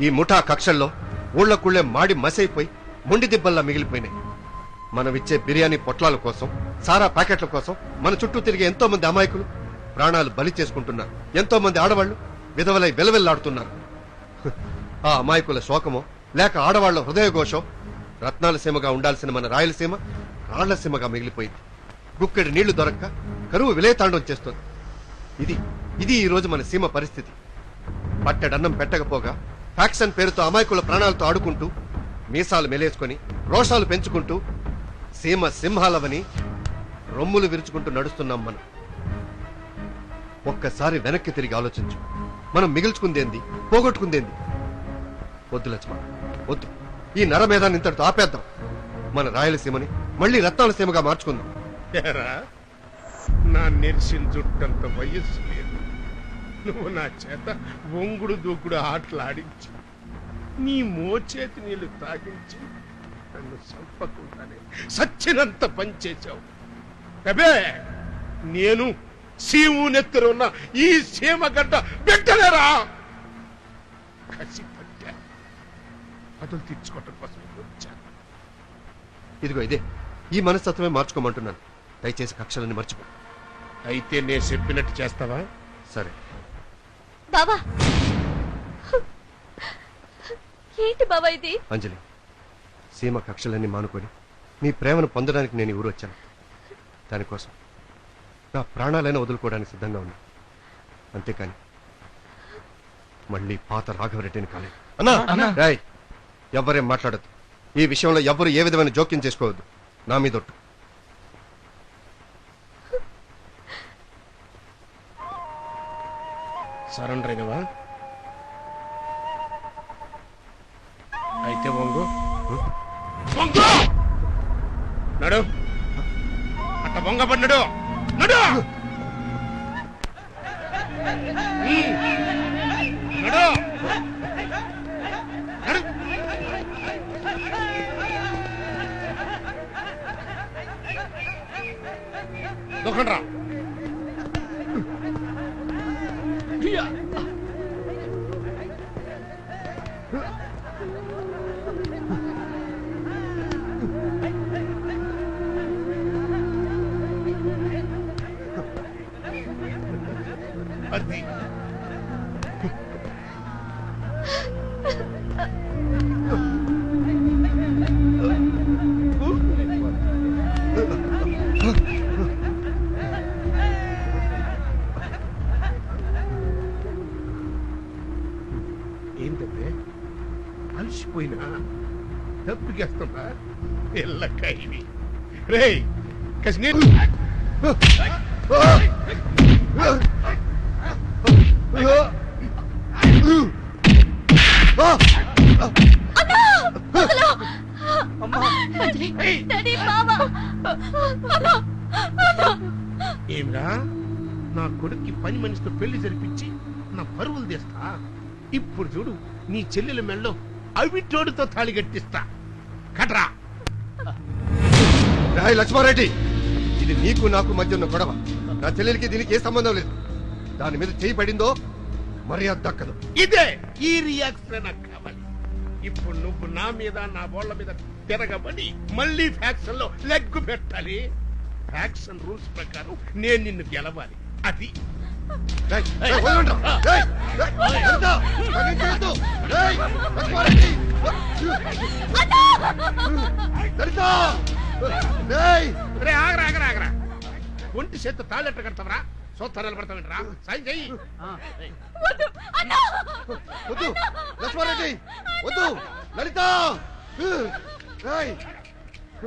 ఈ ముఠా కక్షల్లో ఊళ్ళకుళ్లే మాడి మసైపోయి మొండి దిబ్బల్లా మిగిలిపోయినాయి. మనం ఇచ్చే బిర్యానీ పొట్లాల కోసం, సారా ప్యాకెట్ల కోసం మన చుట్టూ తిరిగే ఎంతో మంది అమాయకులు ప్రాణాలు బలి చేసుకుంటున్నారు. ఎంతో మంది ఆడవాళ్లు విధవలై వెలవెల్లాడుతున్నారు. ఆ అమాయకుల శోకమో లేక ఆడవాళ్ల హృదయఘోషో రత్నాల సీమగా ఉండాల్సిన మన రాయలసీమ రాళ్లసీమగా మిగిలిపోయింది. గుక్కెడి నీళ్లు దొరక్క కరువు విలయతాండం చేస్తోంది. ఇది ఈ రోజు మన సీమ పరిస్థితి. పట్టెడన్నం పెట్టకపోగా ఫ్యాక్షన్ పేరుతో అమాయకుల ప్రాణాలతో ఆడుకుంటూ మీసాలు మెలేసుకొని రోషాలు పెంచుకుంటూ సీమ సింహాలవని రొమ్ములు విరుచుకుంటూ నడుస్తున్నాం మనం. ఒక్కసారి వెనక్కి తిరిగి ఆలోచించు. మనం మిగిల్చుకుందేంది, పోగొట్టుకుందేంది? వద్దు లక్ష్మణ, వద్దు. ఈ నరమేధాన్ని ఇంతటితో ఆపేద్దాం. మన రాయలసీమని మళ్లీ రత్నాల సీమగా మార్చుకుందాం. నా నెరిసిన జుట్టంత వయస్సు లేదు. నువ్వు నా చేత ఒంగుడు దూకుడు ఆటలాడించి నీ మోచేతి నీళ్లు తాగించి నన్ను చంపకుండానే సచ్చినంత పనిచేశావు. అబే, నేను సీము నెత్తరున్న ఈ సీమగడ్డ బిడ్డలేరా. కసి పట్టా అదులు తీర్చుకోవటం కోసం వచ్చాను. ఇదిగో ఇదే ఈ మనస్తత్వమే మార్చుకోమంటున్నాను. దయచేసి కక్షలని మర్చిపో. అయితే నేను చెప్పినట్టు చేస్తావా? సరే. బావా, ఏంటి బావా ఇది? అంజలి, సీమ కక్షలన్నీ మానుకొని నీ ప్రేమను పొందడానికి నేను ఈ ఊరు వచ్చాను. దానికోసం నా ప్రాణాలైనా వదులుకోవడానికి సిద్ధంగా ఉన్నా. అంతేకాని మళ్ళీ పాత రాఘవరెడ్డిని కాలేదు. రాయ్, ఎవ్వరేం మాట్లాడద్దు. ఈ విషయంలో ఎవ్వరు ఏ విధమైన జోక్యం చేసుకోవద్దు. నా మీదొట్టు. సరెండర్ అయినవా? అయితే వంగు వంగు నడు. అట్ట వంగబడ్డాడు. నడు నడు నడు. దొక్కండ్రా. అది ఏంటంటే అలసిపోయినా తప్పికేస్తున్నా ఎల్లకాయవి. రే కసి ఏమిరా, నా కొడుక్కి పని మనిషితో పెళ్లి జరిపించి నా పరువులు తీస్తా. ఇప్పుడు చూడు, నీ చెల్లెల మెళ్ళో అవిటోడుతో తాళి కట్టిస్తా. కట్రా. రాయ్ లక్ష్మారెడ్డి, ఇది నీకు నాకు మధ్య ఉన్న గొడవ. నా చెల్లెలికి దీనికి ఏ సంబంధం లేదు. దాని మీద చేయి పడిందో మర్యాద దక్కదు. ఇదే ఈ రియాక్షన్ నాకు కావాలి. ఇప్పుడు నువ్వు నా మీద నా బోళ్ల మీద తిరగబడి మళ్ళీ ఫ్యాక్షన్ లో లెగ్గు పెట్టాలి. ఫ్యాక్షన్ రూల్స్ ప్రకారం నేను నిన్ను గెలవాలి. అది ఆగరా. ఒంటి చేత తాళ్ళెట్ట కడతావరా? సోత్తారు నిలబడతావేంట్రా? సాయం చెయ్యి. వద్దు లక్ష్మారెడ్డి, వద్దు లలిత.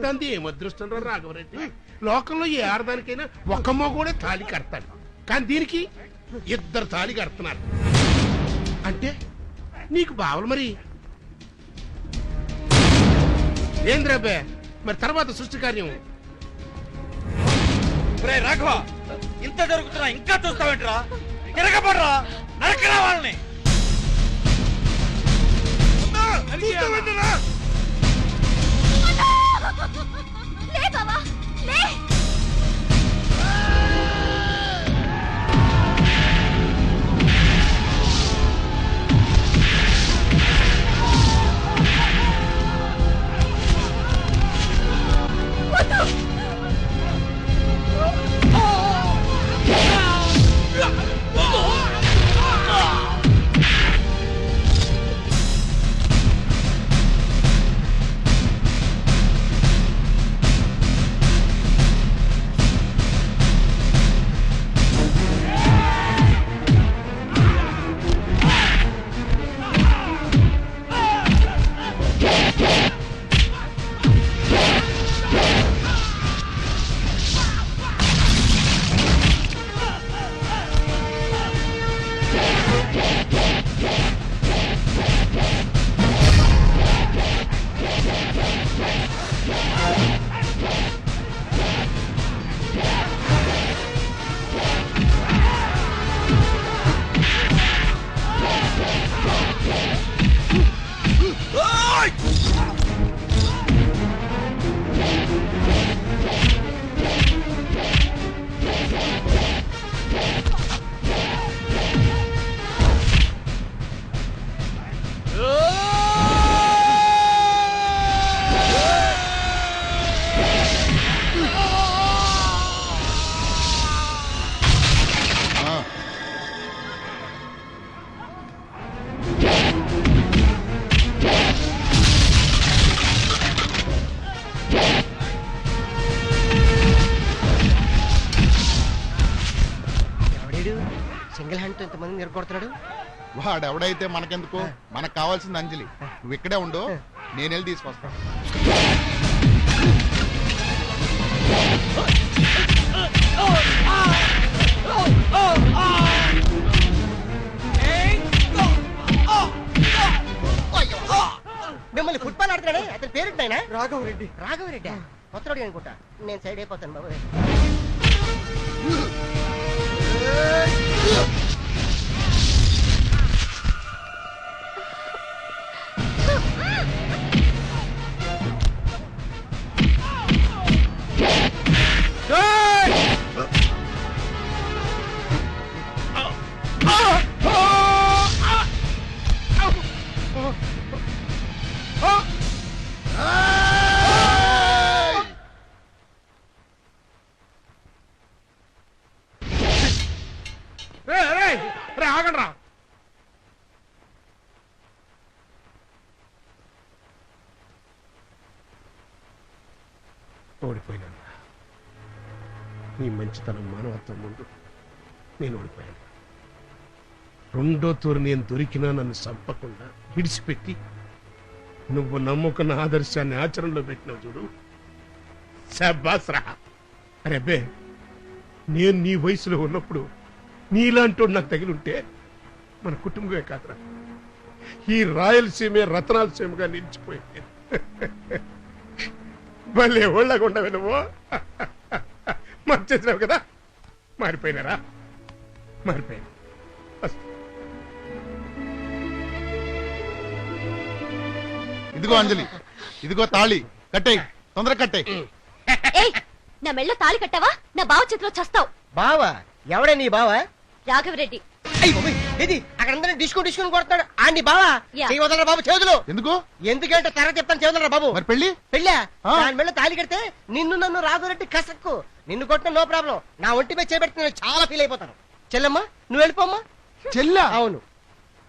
తంది ఏం అదృష్టం రా రాఘవరెడ్డి. లోకంలో ఏ ఆడదానికైనా ఒక్క మొగోడే తాళి కడతాడు, కానీ దీనికి ఇద్దరు తాళి కడుతున్నారు. అంటే నీకు బావలు మరి ఏంద్రాబే? మరి తర్వాత సృష్టి కార్యం. రాఘవ, ఇంత జరుగుతున్నా ఇంకా చూస్తావేంట్రా? తిరగబడరా, నరకరా వాళ్ళని. కొడుతున్నాడు? వాడెవడైతే మనకెందుకు, మనకు కావాల్సింది అంజలి. నువ్వు ఇక్కడే ఉండు, నేను వెళ్ళి తీసుకొస్తా. మిమ్మల్ని ఫుట్బాల్ ఆడుతున్నాడే, అతని పేరు ఆయన రాఘవరెడ్డి. రాఘవరెడ్డి. కొత్తవాడు అనుకుంటా. నేను సైడ్ అయిపోతాను బాబు. ఆగండి రా. ఓడిపోయినాను. నీ మంచితనం మానవత్వం ముందు నేను ఓడిపోయాను. రెండో తూరు నేను దొరికినా నన్ను చంపకుండా విడిచిపెట్టి నువ్వు నమ్ముకున్న ఆదర్శాన్ని ఆచరణలో పెట్టినావు చూడు. శాబాస్ రా. అరే అబ్బే, నేను నీ వయసులో ఉన్నప్పుడు నీలాంటి నాకు తగిలింటే మన కుటుంబమే కాదురా, ఈ రాయలసీమే రతనాలసీమగా నిలిచిపోయింది. భలే ఒళ్ళగా నువ్వు. మార్చేసినావు కదా. మారిపోయినారా? మారిపోయాను. ఇదిగో అంజలి, ఇదిగో తాళి, కట్టేయ్, తొందరగా కట్టేయ్. ఏయ్, నా మెళ్ళ తాళి కట్టావా నా బావ చేతిలో చస్తావు. బావా? ఎవడే నీ బావా? రాఘవరెడ్డి. ఇది అక్కడ అందరూ డిస్కౌంట్ కొడతాడు. ఆండి బావా? యా. వదలరా బాబు చేతులు. ఎందుకు? ఎందుకంటే తర్వాత చెప్తాను. చేతులరా బాబు. మరి పెళ్లి? పెళ్ళా? ఆ. దాని మెళ్ళ తాళి కడితే నిన్ను నన్ను రాఘవరెడ్డి కసక్కు. నిన్ను కొట్టిన నో ప్రాబ్లం. నా ఒంటి మీద చేపెడితే నేను చాలా ఫీల్ అయిపోతాను. చెల్లమ్మా నువ్వు వెళ్ళిపోమ్మా. చెల్లా? అవును.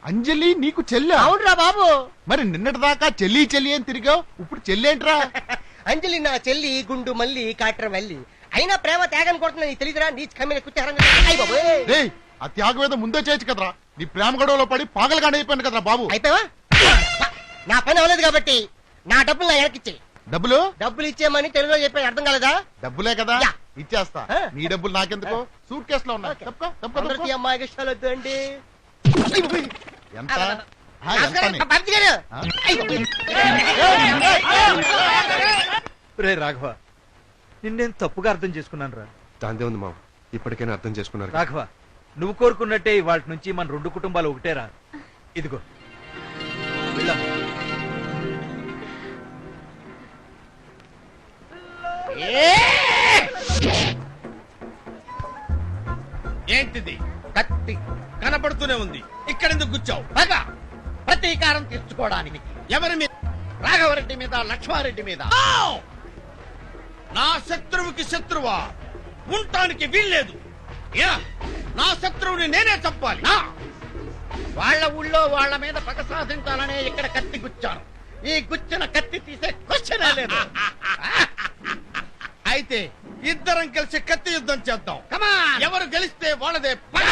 అంజలి నీకు చెల్లా? అవునురా బాబు. మరి నిన్నటి దాకా చెల్లి చెల్లి అని తిరిగావు, ఇప్పుడు చెల్లేంట్రా? అంజలి నా చెల్లి, గుండు మల్లి, కాట్ర మల్లి. అయినా ప్రేమ త్యాగాన్ని కొడుతున్నా నీకు తెలియదురా? నీ కమ్మిన రేయ్, ఆ త్యాగవేదం ముందే చేయొచ్చు కదరా. నీ ప్రేమ గొడవలో పడి పాగలగానే అయిపోయాను కదరా బాబు. అయిపోయావా? నా పని అవ్వలేదు కాబట్టి నా డబ్బులు నా వెనక్కిచ్చే. డబ్బులు? డబ్బులు ఇచ్చేయమని తెలుగులో చెప్పాను, అర్థం కాలేదా? డబ్బులే కదా, యా. ఇచ్చేస్తా. ఆ. నీ డబ్బులు నాకెందుకు, సూట్ కేసులో ఉన్నా. ఓకే. తప్పుకో, తప్పుకో, అందరికీ తప్పుకో. అమ్మాయికి ఇష్టాలు వద్దు అండి. ఎంత? ఆ, ఎంతని? పంపి గారు. ఆ? రే రాఘవ, నిన్నేం తప్పుగా అర్థం చేసుకున్నాను రా. దాందే ఉంది మామ, ఇప్పటికైనా అర్థం చేసుకున్నారు. రాఘవ, నువ్వు కోరుకున్నట్టే ఇవాళ నుంచి మన రెండు కుటుంబాలు ఒకటేరా. ఇదిగో వెళ్ళాం. ఏంటిది? కత్తి కనపడుతూనే ఉంది. ఇక్కడెందుకు గుచ్చావు? పగ, ప్రతీకారం తీర్చుకోవడానికి. ఎవరి మీద? రాఘవరెడ్డి మీద, లక్ష్మారెడ్డి మీద. నా శత్రువుకి శత్రువా ఉండటానికి వీల్లేదు. యా, నా శత్రువుని నేనే చంపాలి. వాళ్ళ ఊళ్ళో వాళ్ళ మీద పగ సాధించాలనే ఇక్కడ కత్తి గుచ్చాను. ఈ గుచ్చిన కత్తి తీసే క్వశ్చనే లేదు. అయితే ఇద్దరం కలిసి కత్తి యుద్ధం చేద్దాం. Come on. ఎవరు గెలిస్తే వాళ్ళదే పగ.